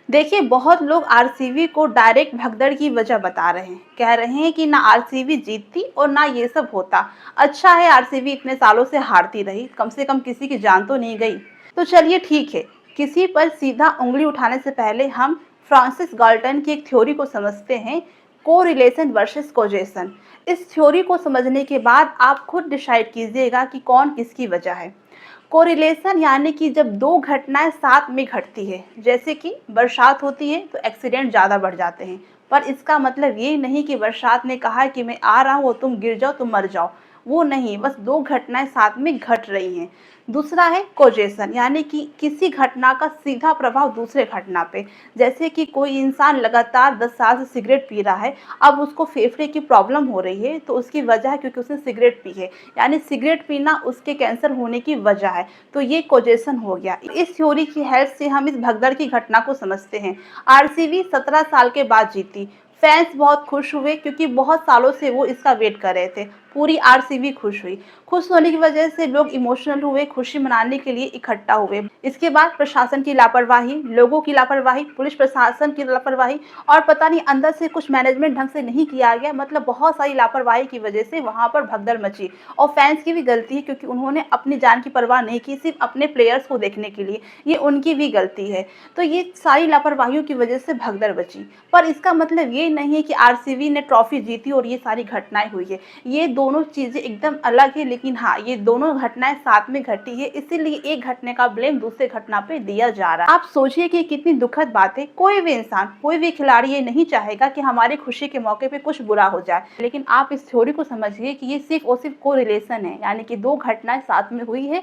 देखिए, बहुत लोग आरसीबी को डायरेक्ट भगदड़ की वजह बता रहे हैं। कह रहे हैं कि ना आरसीबी जीतती और ना ये सब होता। अच्छा है आरसीबी इतने सालों से हारती रही, कम से कम किसी की जान तो नहीं गई। तो चलिए ठीक है, किसी पर सीधा उंगली उठाने से पहले हम फ्रांसिस गाल्टन की एक थ्योरी को समझते हैं, कोरिलेशन वर्सेस कॉजेशन। इस थ्योरी को समझने के बाद आप खुद डिसाइड कीजिएगा कि कौन किसकी वजह है। कोरिलेशन यानी कि जब दो घटनाएं साथ में घटती है, जैसे कि बरसात होती है तो एक्सीडेंट ज़्यादा बढ़ जाते हैं। पर इसका मतलब ये नहीं कि बरसात ने कहा कि मैं आ रहा हूँ, तुम गिर जाओ, तुम मर जाओ। वो नहीं, बस दो घटनाएं साथ में घट रही हैं। दूसरा है कोजेशन, यानी कि किसी घटना का सीधा प्रभाव दूसरे घटना पे। जैसे कि कोई इंसान लगातार 10 साल से सिगरेट पी रहा है, अब उसको फेफड़े की प्रॉब्लम हो रही है, तो उसकी वजह है क्योंकि उसने सिगरेट पी है। यानी सिगरेट पीना उसके कैंसर होने की वजह है। तो ये कोजेशन हो गया। इस थ्योरी की हेल्प से हम इस भगदड़ की घटना को समझते हैं। आरसीबी 17 साल के बाद जीती। फैंस बहुत खुश हुए क्योंकि बहुत सालों से वो इसका वेट कर रहे थे। पूरी आरसीबी खुश हुई। खुश होने की वजह से लोग इमोशनल हुए, खुशी मनाने के लिए इकट्ठा हुए। इसके बाद प्रशासन की लापरवाही, लोगों की लापरवाही, पुलिस प्रशासन की लापरवाही और पता नहीं अंदर से कुछ मैनेजमेंट ढंग से नहीं किया गया, मतलब बहुत सारी लापरवाही की वजह से वहां पर भगदड़ मची। और फैंस की भी गलती है क्योंकि उन्होंने अपनी जान की परवाह नहीं की, सिर्फ अपने प्लेयर्स को देखने के लिए। ये उनकी भी गलती है। तो ये सारी लापरवाहियों की वजह से भगदड़ बची। पर इसका मतलब ये नहीं है कि आरसीबी ने ट्रॉफी जीती और ये सारी घटनाएं हुई है। ये दोनों चीजें एकदम अलग है, लेकिन हाँ, ये दोनों घटनाएं साथ में घटी है, इसीलिए एक घटने का ब्लेम दूसरे घटना पे दिया जा रहा है। आप सोचिए कि कितनी दुखद बात है। कोई भी इंसान, कोई भी खिलाड़ी ये नहीं चाहेगा कि हमारी खुशी के मौके पे कुछ बुरा हो जाए। लेकिन आप इस थ्योरी को समझिए कि ये सिर्फ और सिर्फ कोरिलेशन है, यानी कि दो घटनाएं साथ में हुई है